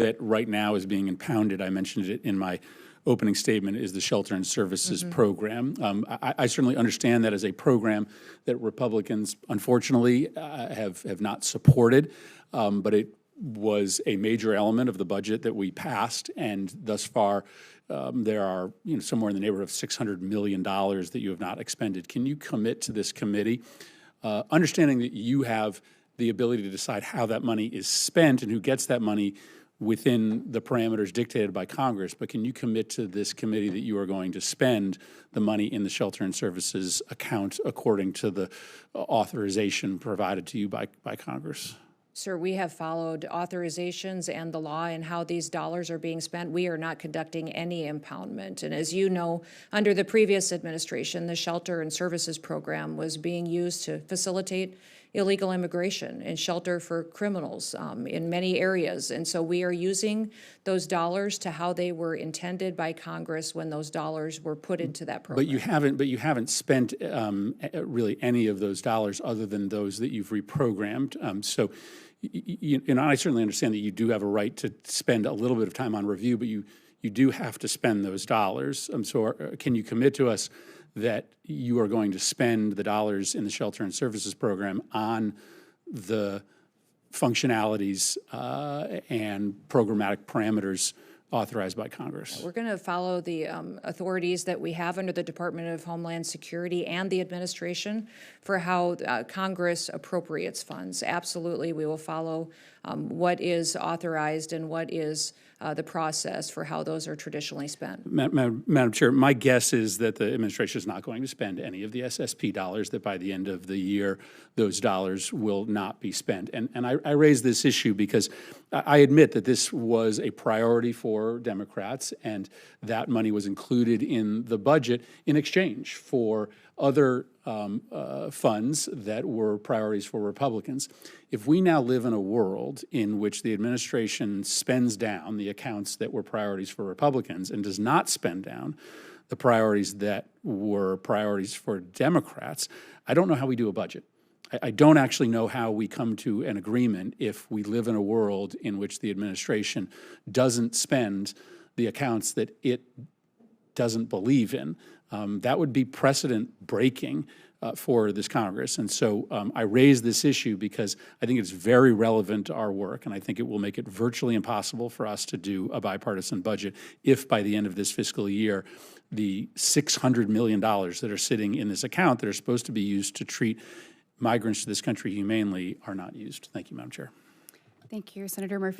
that right now is being impounded, I mentioned it in my opening statement, is the Shelter and Services Program. I certainly understand that as a program that Republicans, unfortunately, have not supported, but it was a major element of the budget that we passed, and thus far there are somewhere in the neighborhood of $600 million that you have not expended. Can you commit to this committee, understanding that you have the ability to decide how that money is spent and who gets that money within the parameters dictated by Congress, but can you commit to this committee that you are going to spend the money in the Shelter and Services account according to the authorization provided to you by Congress? Sir, we have followed authorizations and the law and how these dollars are being spent. We are not conducting any impoundment. And as you know, under the previous administration, the Shelter and Services Program was being used to facilitate illegal immigration and shelter for criminals in many areas. And so we are using those dollars to how they were intended by Congress when those dollars were put into that program. But you haven't spent really any of those dollars other than those that you've reprogrammed. So I certainly understand that you do have a right to spend a little bit of time on review, but you do have to spend those dollars. So can you commit to us that you are going to spend the dollars in the Shelter and Services Program on the functionalities and programmatic parameters authorized by Congress? We're going to follow the authorities that we have under the Department of Homeland Security and the administration for how Congress appropriates funds. Absolutely, we will follow what is authorized and what is the process for how those are traditionally spent. Madam Chair, my guess is that the administration is not going to spend any of the SSP dollars, that by the end of the year, those dollars will not be spent. And I raise this issue because I admit that this was a priority for Democrats, and that money was included in the budget in exchange for other funds that were priorities for Republicans. If we now live in a world in which the administration spends down the accounts that were priorities for Republicans and does not spend down the priorities that were priorities for Democrats, I don't know how we do a budget. I don't actually know how we come to an agreement if we live in a world in which the administration doesn't spend the accounts that it doesn't believe in. That would be precedent-breaking for this Congress. And so I raise this issue because I think it's very relevant to our work, and I think it will make it virtually impossible for us to do a bipartisan budget if by the end of this fiscal year, the $600 million that are sitting in this account that are supposed to be used to treat migrants to this country humanely are not used. Thank you, Madam Chair. Thank you, Senator Murphy.